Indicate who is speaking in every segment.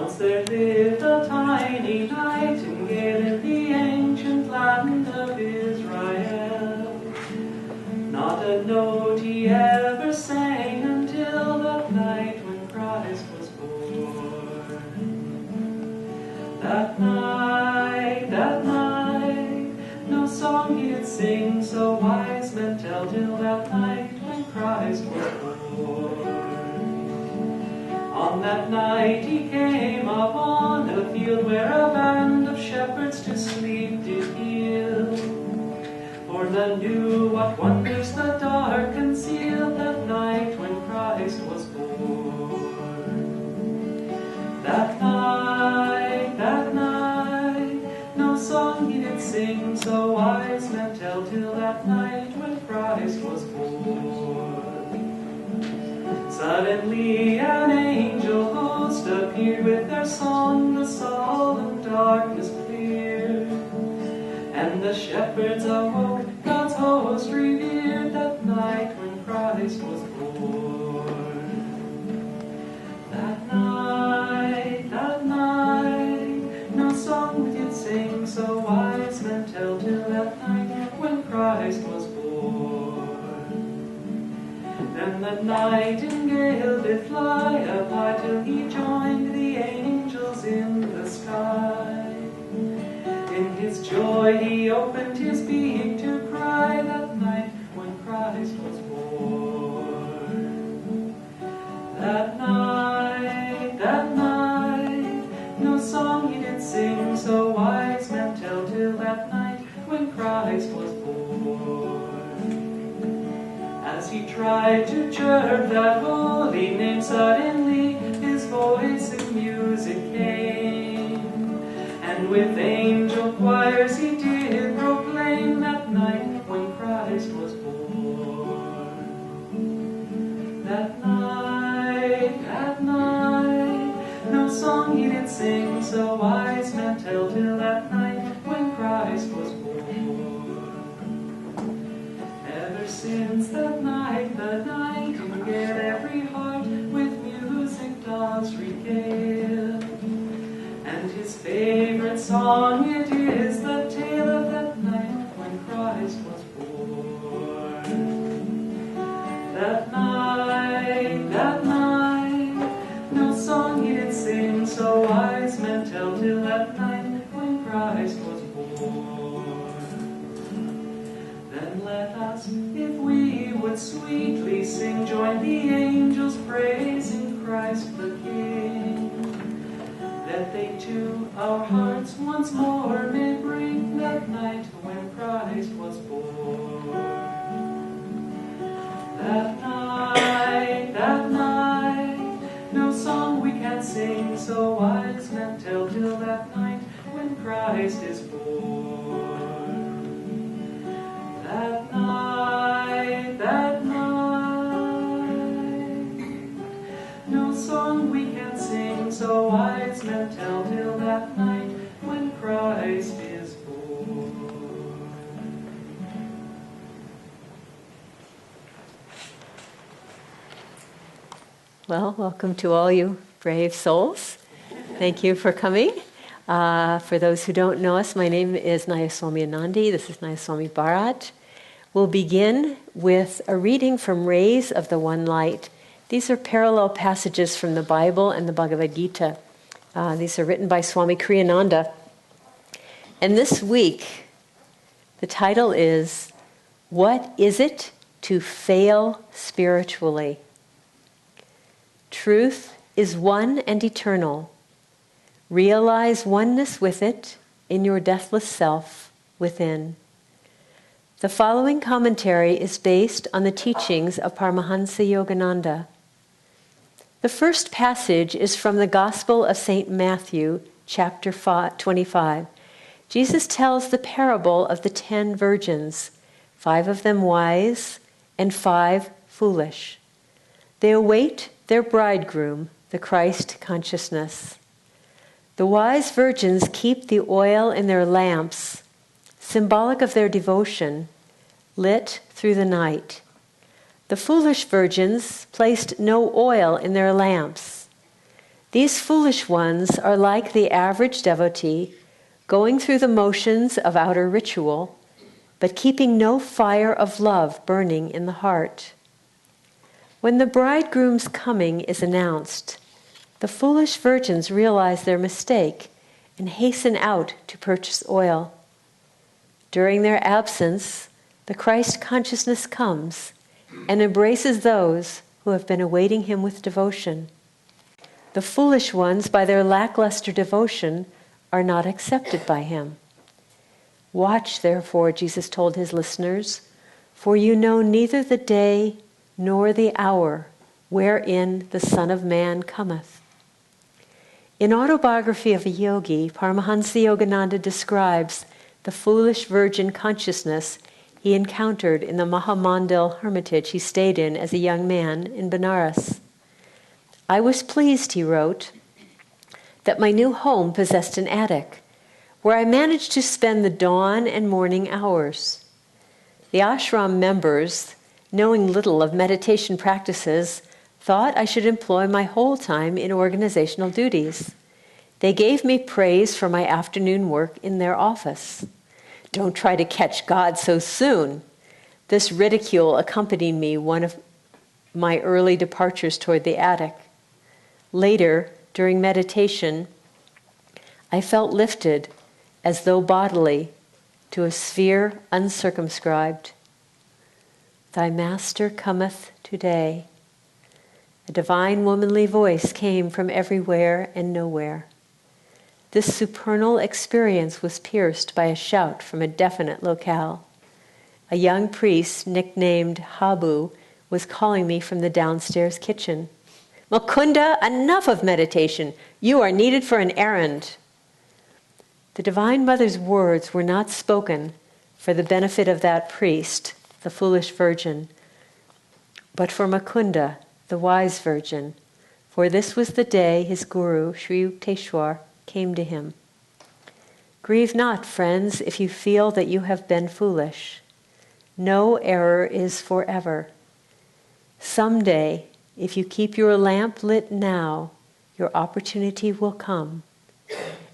Speaker 1: Once there lived a tiny nightingale in the ancient land of Israel. Not a note he ever sang until that night when Christ was born. That night, no song he'd sing, so wise men tell, till that night when Christ was born. On that night he came upon a field where a band of shepherds to sleep did yield. For none knew what wonders the dark concealed that night when Christ was born. That night, no song he did sing, so wise men tell, till that night when Christ was born. Suddenly an angel host appeared, with their song the solemn darkness cleared. And the shepherds awoke, God's host revered, that night when Christ was born. That night, no song did sing, so wise men tell, till that night when Christ was born. Then the nightingale did fly up high, till he joined the angels in the sky. In his joy he opened his beak to cry, that night when Christ was born. That night, no song he did sing, so wise men tell, till that night when Christ was born. As he tried to chirp that holy name, suddenly his voice in music came. And with angel choirs he did proclaim, that night when Christ was born. That night, no song he did sing, so wise men tell, till that night when Christ was born. Ever since that night, the nightingale every heart with music does regale. And his favorite song it is, the tale of that night when Christ was born. That night, no song he did sing, so wise men tell, till that night when Christ was born. Then let us, if we would sweetly sing, join the angels praising Christ the King, that they to our hearts once more may bring that night when Christ was born. That night, no song we can sing, so wise men tell, till that night when Christ is born. That night, no song we can sing, so wise men tell, till that night when Christ is born.
Speaker 2: Well, welcome to all you brave souls. Thank you for coming. For those who don't know us, my name is Nayaswami Anandi. This is Nayaswami Bharat. We'll begin with a reading from Rays of the One Light. These are parallel passages from the Bible and the Bhagavad Gita. These are written by Swami Kriyananda. And this week, the title is, What is it to fail spiritually? Truth is one and eternal. Realize oneness with it in your deathless self within. The following commentary is based on the teachings of Paramahansa Yogananda. The first passage is from the Gospel of St. Matthew, chapter 25. Jesus tells the parable of the 10 virgins, 5 of them wise and 5 foolish. They await their bridegroom, the Christ consciousness. The wise virgins keep the oil in their lamps, symbolic of their devotion, lit through the night. The foolish virgins placed no oil in their lamps. These foolish ones are like the average devotee, going through the motions of outer ritual, but keeping no fire of love burning in the heart. When the bridegroom's coming is announced, the foolish virgins realize their mistake and hasten out to purchase oil. During their absence, the Christ consciousness comes and embraces those who have been awaiting him with devotion. The foolish ones, by their lackluster devotion, are not accepted by him. Watch, therefore, Jesus told his listeners, for you know neither the day nor the hour wherein the Son of Man cometh. In Autobiography of a Yogi, Paramahansa Yogananda describes the foolish virgin consciousness he encountered in the Mahamandal hermitage he stayed in as a young man in Benares. I was pleased, he wrote, that my new home possessed an attic, where I managed to spend the dawn and morning hours. The ashram members, knowing little of meditation practices, thought I should employ my whole time in organizational duties. They gave me praise for my afternoon work in their office. Don't try to catch God so soon. This ridicule accompanied me one of my early departures toward the attic. Later, during meditation, I felt lifted, as though bodily, to a sphere uncircumscribed. Thy Master cometh today. A divine womanly voice came from everywhere and nowhere. This supernal experience was pierced by a shout from a definite locale. A young priest, nicknamed Habu, was calling me from the downstairs kitchen. Mukunda, enough of meditation. You are needed for an errand. The Divine Mother's words were not spoken for the benefit of that priest, the foolish virgin, but for Mukunda, the wise virgin, for this was the day his guru, Sri Yukteswar, came to him. Grieve not, friends, if you feel that you have been foolish. No error is forever. Someday, if you keep your lamp lit now, your opportunity will come.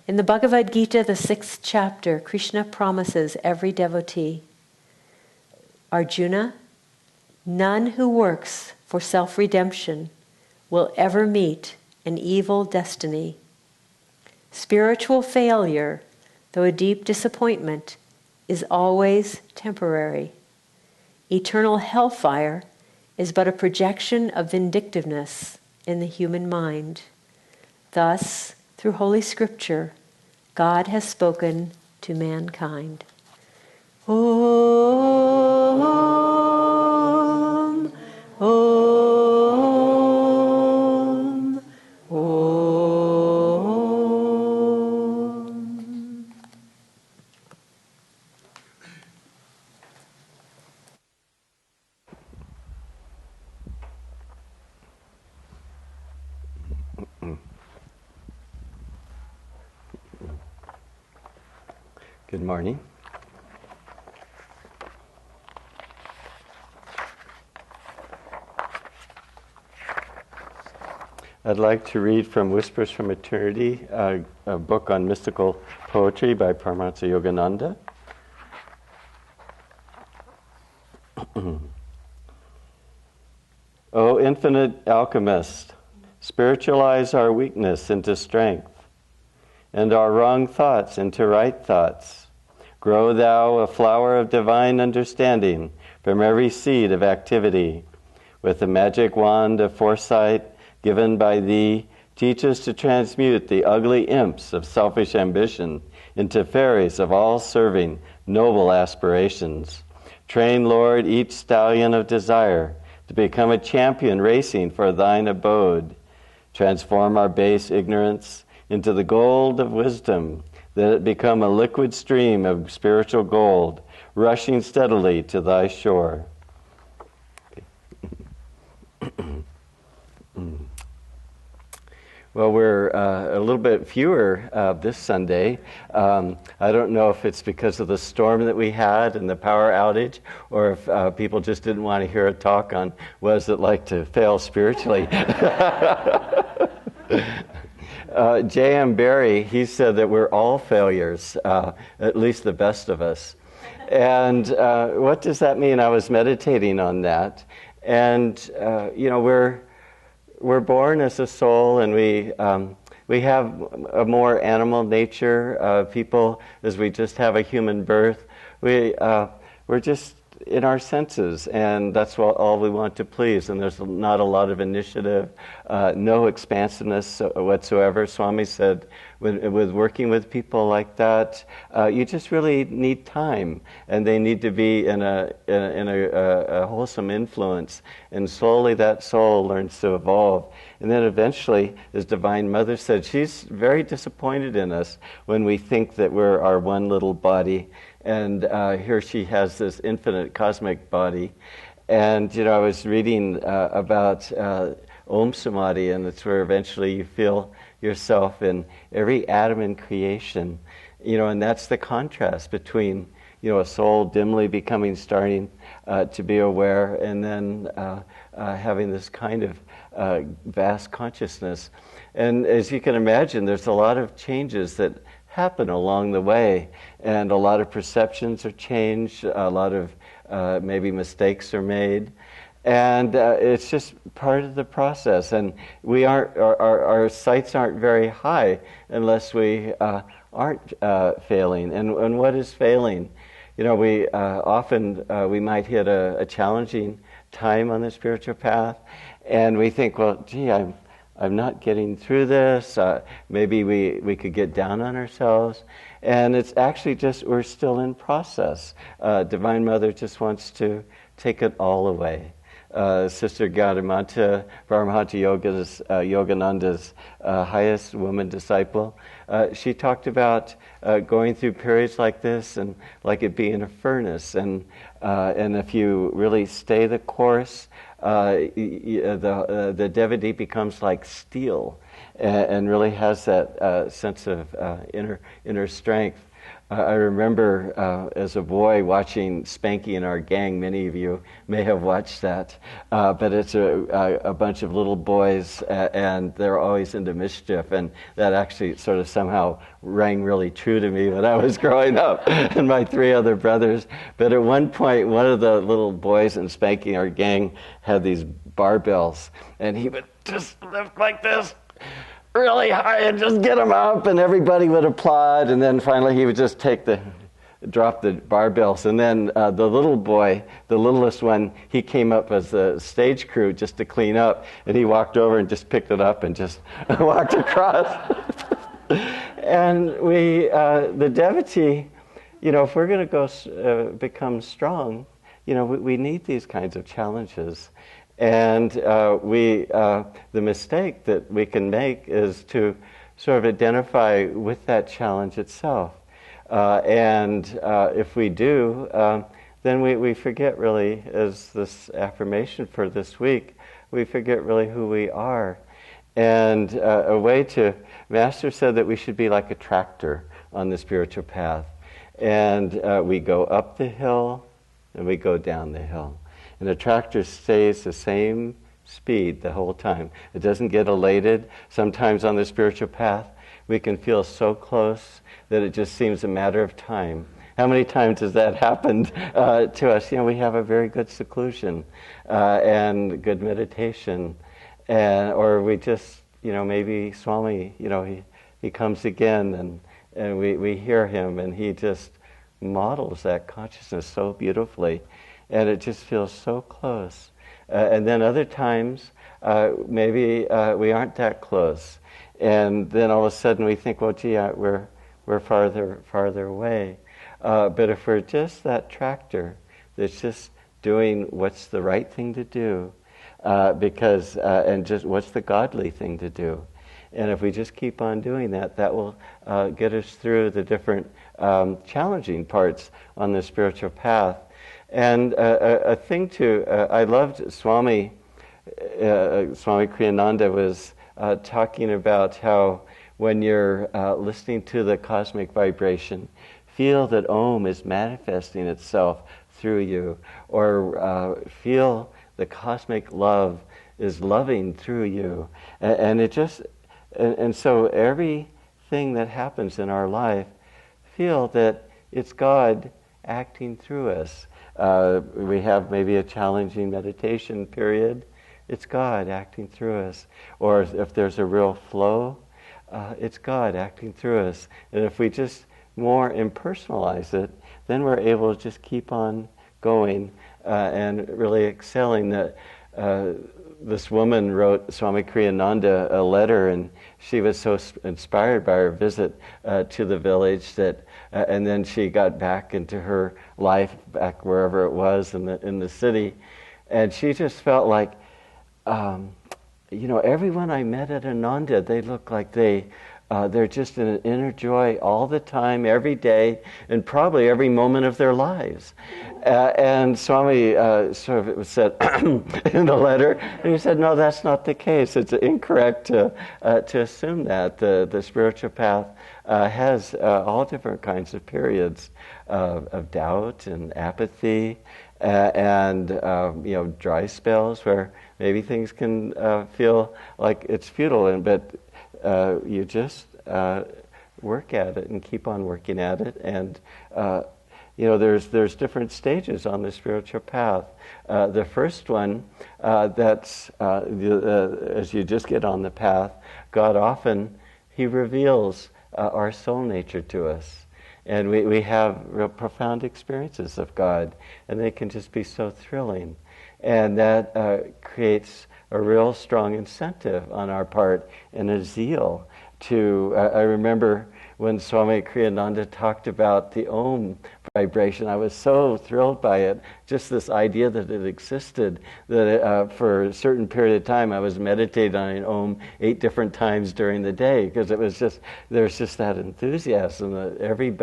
Speaker 2: In the Bhagavad Gita, the 6th chapter, Krishna promises every devotee, Arjuna, none who works for self-redemption will ever meet an evil destiny. Spiritual failure, though a deep disappointment, is always temporary. Eternal hellfire is but a projection of vindictiveness in the human mind. Thus, through Holy Scripture, God has spoken to mankind. Om, Om, Om.
Speaker 3: Good morning. I'd like to read from Whispers from Eternity, a book on mystical poetry by Paramahansa Yogananda. O infinite alchemist, spiritualize our weakness into strength, and our wrong thoughts into right thoughts. Grow thou a flower of divine understanding from every seed of activity. With the magic wand of foresight given by thee, teach us to transmute the ugly imps of selfish ambition into fairies of all-serving, noble aspirations. Train, Lord, each stallion of desire to become a champion racing for thine abode. Transform our base ignorance into the gold of wisdom, that it become a liquid stream of spiritual gold, rushing steadily to thy shore. Well, we're a little bit fewer this Sunday. I don't know if it's because of the storm that we had and the power outage, or if people just didn't want to hear a talk on what is it like to fail spiritually. J.M. Barrie, he said that we're all failures, at least the best of us. And what does that mean? I was meditating on that. And, we're born as a soul, and we have a more animal nature. People, as we just have a human birth, we're just in our senses, and that's all we want to please. And there's not a lot of initiative, no expansiveness whatsoever. Swami said, with working with people like that, you just really need time, and they need to be in a wholesome influence, and slowly that soul learns to evolve. And then eventually, as Divine Mother said, she's very disappointed in us when we think that we're our one little body. And here she has this infinite cosmic body. And, I was reading about Om Samadhi, and it's where eventually you feel yourself in every atom in creation. And that's the contrast between, a soul dimly starting to be aware, and then having this kind of vast consciousness. And as you can imagine, there's a lot of changes that happen along the way, and a lot of perceptions are changed, a lot of maybe mistakes are made, and it's just part of the process. And we aren't, our sights aren't very high unless we aren't failing. And what is failing? We often we might hit a challenging time on the spiritual path, and we think, well, gee, I'm not getting through this. Maybe we could get down on ourselves. And it's actually just, we're still in process. Divine Mother just wants to take it all away. Sister Gaudamanta, Paramahansa Yogananda's highest woman disciple, she talked about going through periods like this, and like it being a furnace. And if you really stay the course, the devotee becomes like steel, and really has that sense of inner strength. I remember as a boy watching Spanky and Our Gang. Many of you may have watched that, but it's a bunch of little boys, and they're always into mischief, and that actually sort of somehow rang really true to me when I was growing up, and my three other brothers. But at one point, one of the little boys in Spanky and Our Gang had these barbells, and he would just lift like this really high and just get him up, and everybody would applaud, and then finally he would just drop the barbells, and then the little boy, the littlest one, he came up as the stage crew just to clean up, and he walked over and just picked it up and just walked across. And the devotee, if we're going to go become strong, we need these kinds of challenges. And the mistake that we can make is to sort of identify with that challenge itself. And if we do, then we forget really, as this affirmation for this week, we forget really who we are. And Master said that we should be like a tractor on the spiritual path. And we go up the hill and we go down the hill. And the tractor stays the same speed the whole time. It doesn't get elated. Sometimes on the spiritual path, we can feel so close that it just seems a matter of time. How many times has that happened to us? We have a very good seclusion and good meditation. Or we just, maybe Swami, he comes again, and we hear him, and he just models that consciousness so beautifully. And it just feels so close. And then other times, maybe we aren't that close. And then all of a sudden we think, well, gee, we're farther away. But if we're just that tractor that's just doing what's the right thing to do, and just what's the godly thing to do. And if we just keep on doing that, that will get us through the different challenging parts on the spiritual path. And a thing too, I loved Swami Kriyananda was talking about how when you're listening to the cosmic vibration, feel that Om is manifesting itself through you, or feel the cosmic love is loving through you. And it just, and so everything that happens in our life, feel that it's God acting through us. We have maybe a challenging meditation period, it's God acting through us. Or if there's a real flow, it's God acting through us. And if we just more impersonalize it, then we're able to just keep on going and really excelling. This woman wrote Swami Kriyananda a letter, and she was so inspired by her visit to the village that, and then she got back into her life, back wherever it was in the city, and she just felt like, everyone I met at Ananda, they look like they're just in an inner joy all the time, every day, and probably every moment of their lives. And Swami sort of said in the letter, and he said, no, that's not the case. It's incorrect to assume that. The spiritual path has all different kinds of periods of doubt and apathy, and dry spells where maybe things can feel like it's futile, but you just work at it and keep on working at it. And there's different stages on the spiritual path. The first one, that's as you just get on the path, God often, He reveals our soul nature to us. And we have real profound experiences of God, and they can just be so thrilling. And that creates a real strong incentive on our part and a zeal to, I remember when Swami Kriyananda talked about the Om vibration, I was so thrilled by it, just this idea that it existed, that for a certain period of time I was meditating on an Om 8 different times during the day, because it was just, there's just that enthusiasm that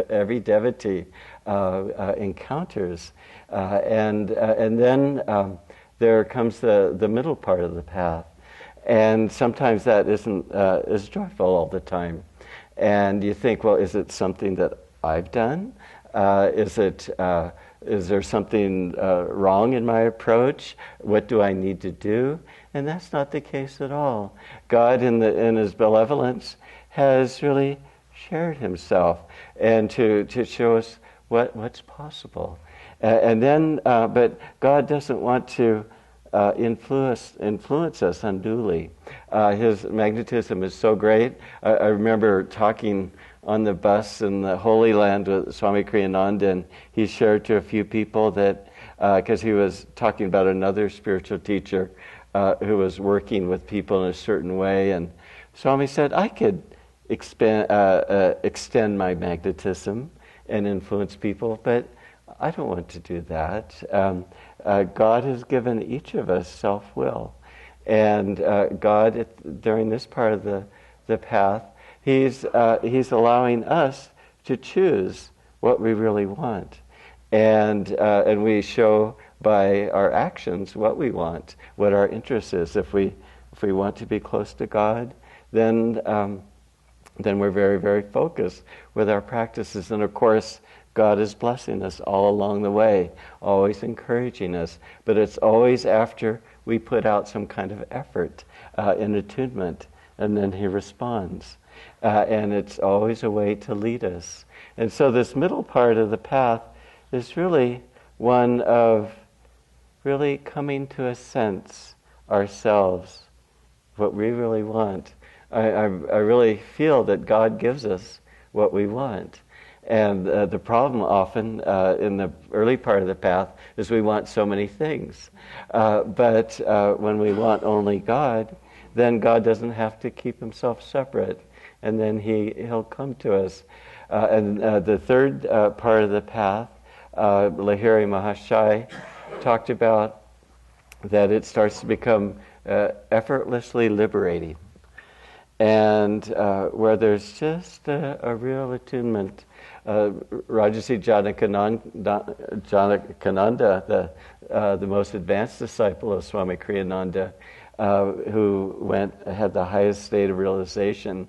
Speaker 3: every devotee encounters. And then there comes the middle part of the path. And sometimes that isn't as joyful all the time. And you think, well, is it something that I've done? Is there something wrong in my approach? What do I need to do? And that's not the case at all. God, in His benevolence, has really shared Himself and to show us what's possible. And then, but God doesn't want to influence us unduly. His magnetism is so great. I remember talking on the bus in the Holy Land with Swami Kriyananda, and he shared to a few people that, because he was talking about another spiritual teacher who was working with people in a certain way, and Swami said, I could extend my magnetism and influence people, but I don't want to do that. God has given each of us self-will. And God, during this part of the path, He's allowing us to choose what we really want. And we show by our actions what we want, what our interest is. If we want to be close to God, then we're very, very focused with our practices. And of course, God is blessing us all along the way, always encouraging us. But it's always after we put out some kind of effort in attunement, and then He responds. And it's always a way to lead us. And so this middle part of the path is really one of really coming to a sense ourselves, what we really want. I really feel that God gives us what we want. And the problem often in the early part of the path is we want so many things. But when we want only God, then God doesn't have to keep Himself separate. And then He'll come to us. And the third part of the path, Lahiri Mahashai talked about that it starts to become effortlessly liberating. And where there's just a real attunement. Rajarsi Janakananda, the most advanced disciple of Swami Kriyananda, who had the highest state of realization,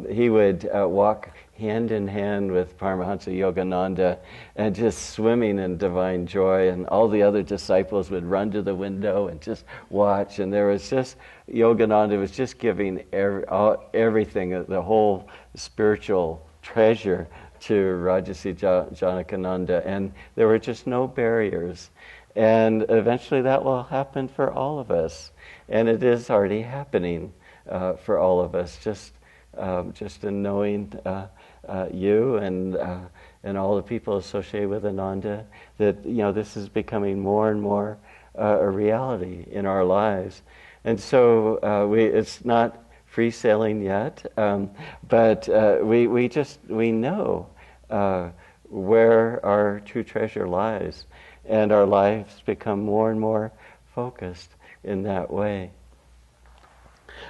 Speaker 3: he would walk hand in hand with Paramahansa Yogananda and just swimming in divine joy, and all the other disciples would run to the window and just watch, and there was just, Yogananda was just giving everything, the whole spiritual treasure to Rajarsi Janakananda, and there were just no barriers. And eventually that will happen for all of us, and it is already happening for all of us, just in knowing you and all the people associated with Ananda, that this is becoming more and more a reality in our lives. And so it's not free sailing yet, but we know where our true treasure lies, and our lives become more and more focused in that way.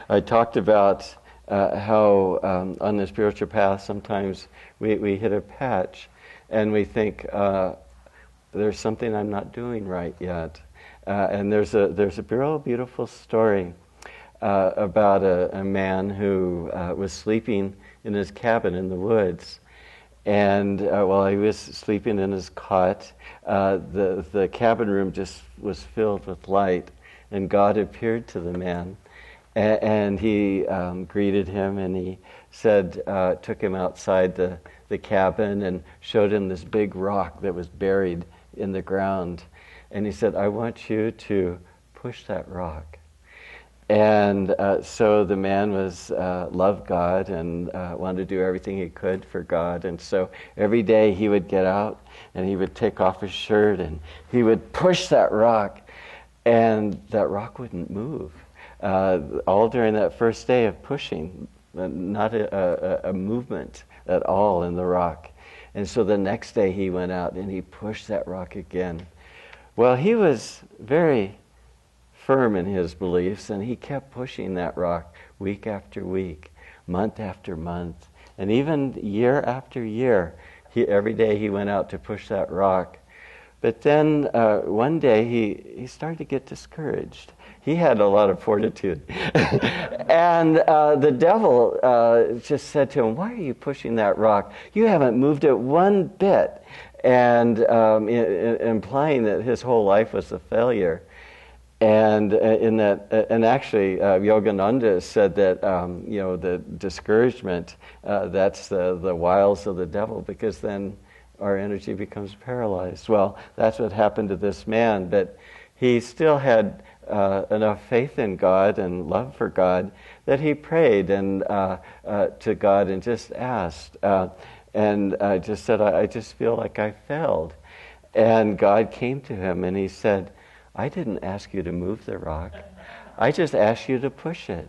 Speaker 3: I talked about how on the spiritual path sometimes we hit a patch and we think there's something I'm not doing right yet. And there's a real beautiful story about a man who was sleeping in his cabin in the woods. And while he was sleeping in his cot, the cabin room just was filled with light, and God appeared to the man. And he greeted him, and he said, took him outside the cabin and showed him this big rock that was buried in the ground. And he said, I want you to push that rock. And so the man loved God and wanted to do everything he could for God. And so every day he would get out and he would take off his shirt and he would push that rock, and that rock wouldn't move. All during that first day of pushing, not a movement at all in the rock. And so the next day he went out and he pushed that rock again. Well, he was very firm in his beliefs, and he kept pushing that rock week after week, month after month, and even year after year. Every day he went out to push that rock. But then one day he started to get discouraged. He had a lot of fortitude. And the devil just said to him, why are you pushing that rock? You haven't moved it one bit. And implying that his whole life was a failure. And actually, Yogananda said that the discouragement, that's the wiles of the devil, because then our energy becomes paralyzed. Well, that's what happened to this man, but he still had enough faith in God and love for God that he prayed to God and just asked, and just said, I just feel like I failed. And God came to him and he said, I didn't ask you to move the rock. I just asked you to push it.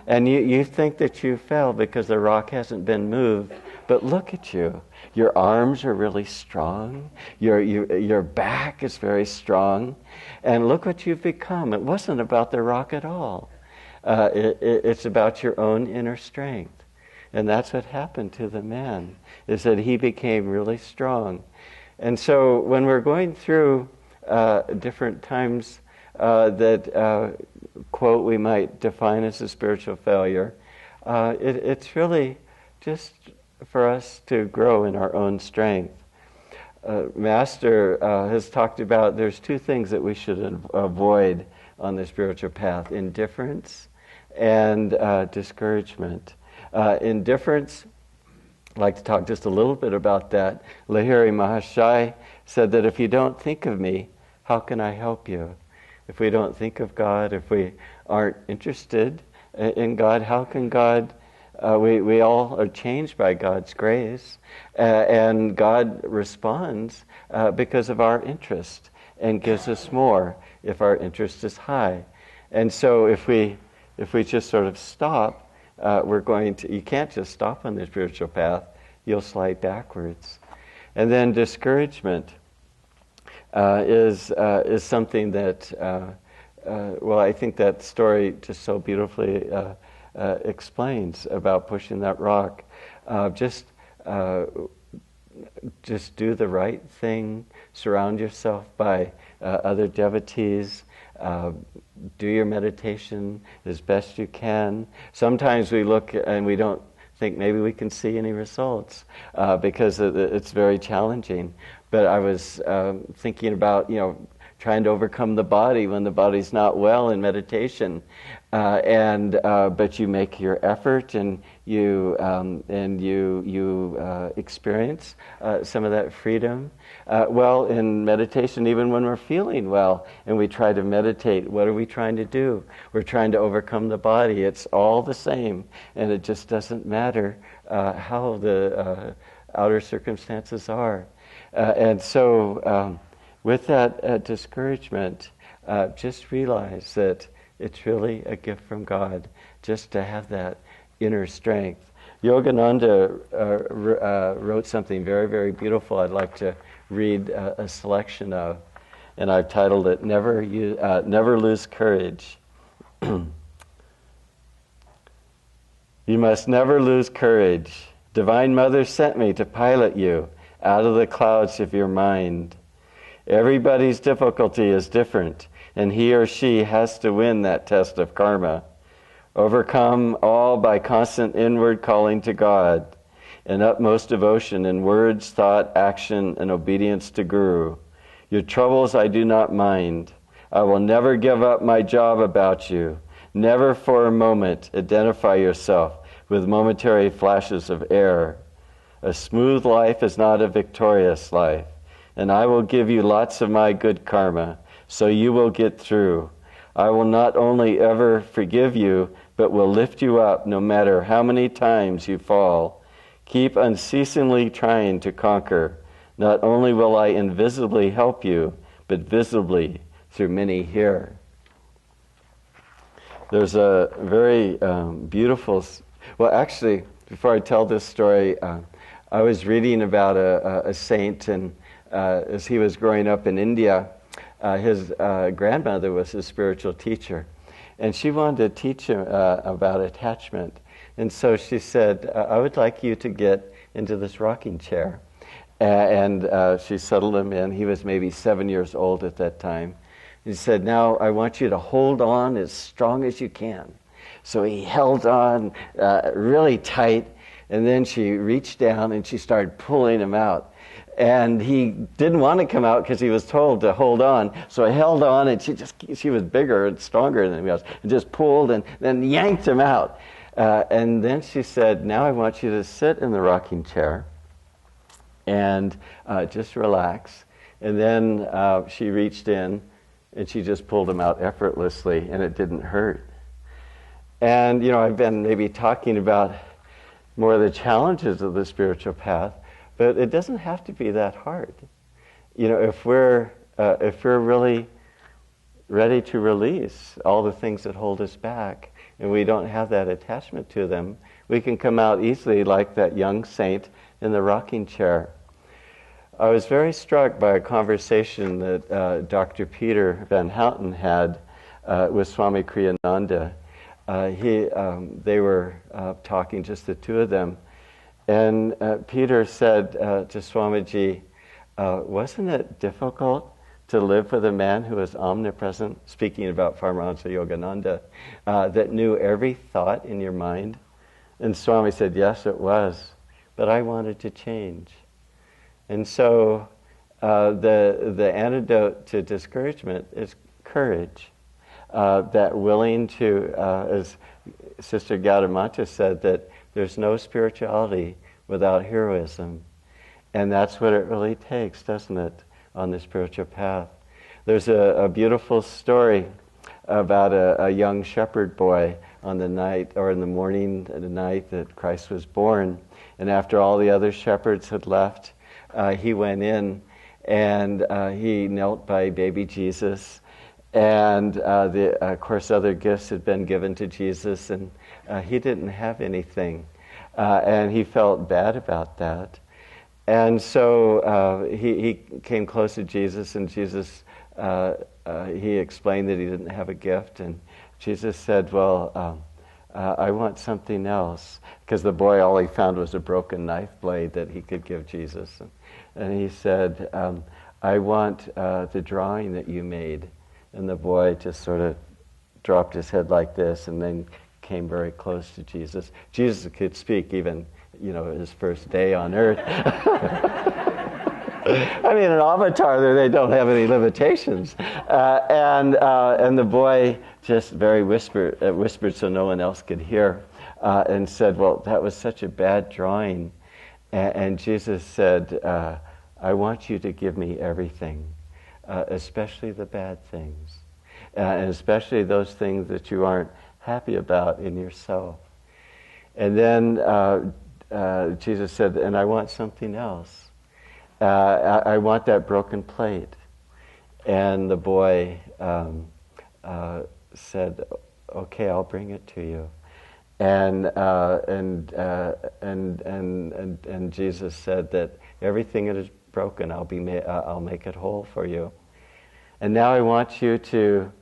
Speaker 3: And you think that you fell because the rock hasn't been moved, but look at you. Your arms are really strong. Your back is very strong. And look what you've become. It wasn't about the rock at all. It's about your own inner strength. And that's what happened to the man, is that he became really strong. And so when we're going through different times that, quote, we might define as a spiritual failure, it's really just for us to grow in our own strength. Master has talked about there's two things that we should avoid on the spiritual path: indifference and discouragement. Indifference, I'd like to talk just a little bit about that. Lahiri Mahashai said that if you don't think of me, how can I help you? If we don't think of God, if we aren't interested in God, how can God... We all are changed by God's grace, and God responds because of our interest and gives us more if our interest is high. And so if we just sort of stop, you can't just stop on the spiritual path, you'll slide backwards. And then discouragement is something that, I think that story just so beautifully explains about pushing that rock. Just do the right thing. Surround yourself by other devotees. Do your meditation as best you can. Sometimes we look and we don't think maybe we can see any results because it's very challenging. But I was thinking about, trying to overcome the body when the body's not well in meditation, but you make your effort and you experience some of that freedom. In meditation, even when we're feeling well and we try to meditate, what are we trying to do? We're trying to overcome the body. It's all the same, and it just doesn't matter how the outer circumstances are. With that discouragement, just realize that it's really a gift from God just to have that inner strength. Yogananda wrote something very, very beautiful I'd like to read a selection of, and I've titled it, Never Lose Courage. You must never lose courage. Divine Mother sent me to pilot you out of the clouds of your mind. Everybody's difficulty is different, and he or she has to win that test of karma. Overcome all by constant inward calling to God and utmost devotion in words, thought, action, and obedience to Guru. Your troubles I do not mind. I will never give up my job about you. Never for a moment identify yourself with momentary flashes of error. A smooth life is not a victorious life. And I will give you lots of my good karma, so you will get through. I will not only ever forgive you, but will lift you up no matter how many times you fall. Keep unceasingly trying to conquer. Not only will I invisibly help you, but visibly through many here. There's a very beautiful... Well, actually, before I tell this story, I was reading about a saint, and as he was growing up in India, his grandmother was his spiritual teacher, and she wanted to teach him about attachment. And so she said, I would like you to get into this rocking chair. And she settled him in. He was maybe 7 years old at that time. He said, now I want you to hold on as strong as you can. So he held on really tight, and then she reached down and she started pulling him out. And he didn't want to come out because he was told to hold on. So I held on, and she was bigger and stronger than he was, and just pulled and then yanked him out. And then she said, now I want you to sit in the rocking chair and just relax. And then she reached in and she just pulled him out effortlessly, and it didn't hurt. And, I've been maybe talking about more of the challenges of the spiritual path, but it doesn't have to be that hard. If we're really ready to release all the things that hold us back, and we don't have that attachment to them, we can come out easily like that young saint in the rocking chair. I was very struck by a conversation that Dr. Peter Van Houten had with Swami Kriyananda. They were talking, just the two of them, and Peter said to Swamiji, wasn't it difficult to live with a man who was omnipresent, speaking about Paramahansa Yogananda, that knew every thought in your mind? And Swami said, yes, it was, but I wanted to change. And so the antidote to discouragement is courage, that willing to, as Sister Gaudamanta said, that there's no spirituality without heroism. And that's what it really takes, doesn't it, on the spiritual path. There's a beautiful story about a young shepherd boy on the night, or in the morning, the night that Christ was born. And after all the other shepherds had left, he went in and he knelt by baby Jesus. And of course, other gifts had been given to Jesus, and he didn't have anything. And he felt bad about that. And so he came close to Jesus, and Jesus, he explained that he didn't have a gift. And Jesus said, well, I want something else. Because the boy, all he found was a broken knife blade that he could give Jesus. And he said, I want the drawing that you made. And the boy just sort of dropped his head like this, and then came very close to Jesus. Jesus could speak even, his first day on earth. I mean, an avatar, they don't have any limitations. And the boy just very whispered so no one else could hear, and said, well, that was such a bad drawing. And Jesus said, I want you to give me everything, especially the bad things, and especially those things that you aren't happy about in yourself. And then Jesus said, and I want something else. I want that broken plate. And the boy said, okay, I'll bring it to you. And Jesus said that everything that is broken, I'll make it whole for you. And now I want you to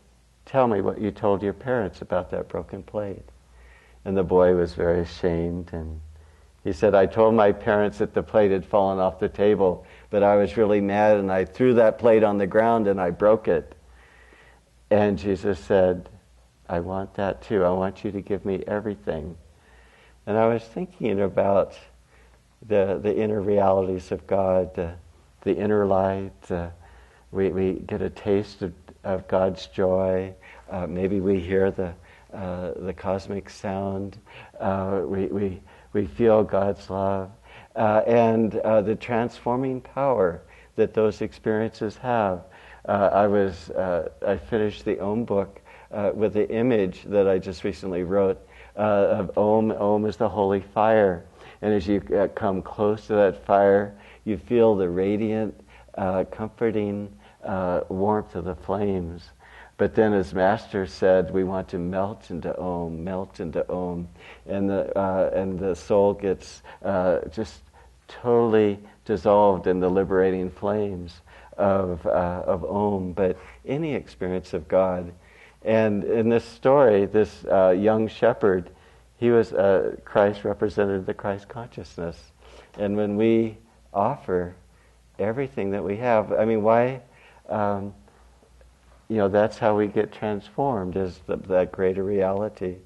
Speaker 3: tell me what you told your parents about that broken plate. And the boy was very ashamed, and he said, I told my parents that the plate had fallen off the table, but I was really mad and I threw that plate on the ground and I broke it. And Jesus said, I want that too. I want you to give me everything. And I was thinking about the inner realities of God, the inner light. We get a taste of God's joy. Maybe we hear the cosmic sound. We feel God's love. And the transforming power that those experiences have. I finished the Om book with the image that I just recently wrote of Om. Om is the holy fire. And as you come close to that fire, you feel the radiant, comforting warmth of the flames. But then, as Master said, we want to melt into Om, and the soul gets just totally dissolved in the liberating flames of Om. But any experience of God, and in this story, this young shepherd, Christ represented the Christ consciousness, and when we offer everything that we have, I mean, why? That's how we get transformed, is that greater reality.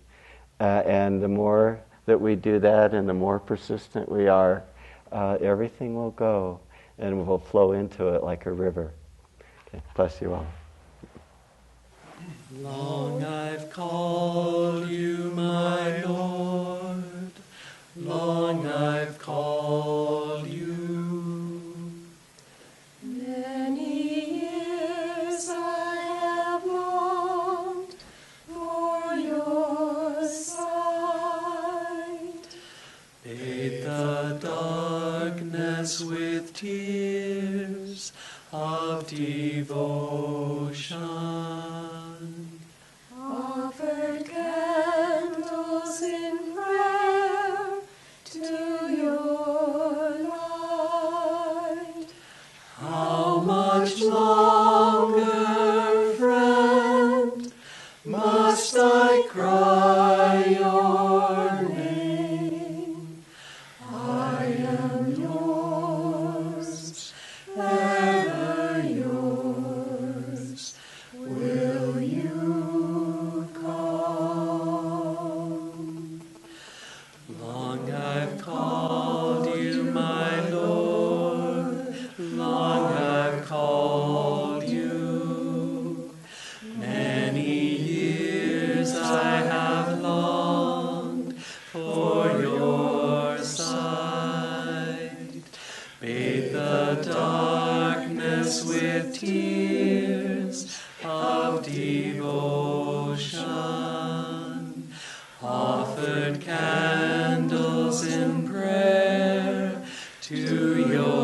Speaker 3: And the more that we do that and the more persistent we are, everything will go and will flow into it like a river. Okay, bless you all.
Speaker 1: Long I've called you, my Lord. Long I've called you.
Speaker 4: Many years I have longed for your sight.
Speaker 1: Bathe the darkness with tears of devotion.
Speaker 4: Offered candles in prayer to your light.
Speaker 1: How much longer, friend, must I cry your name? I am yours, ever yours. Will you come? Long I've called you, my Lord. Long I've called you. Many years I have longed for your sight. Bathe the darkness with tears of devotion. Offered candles in prayer to your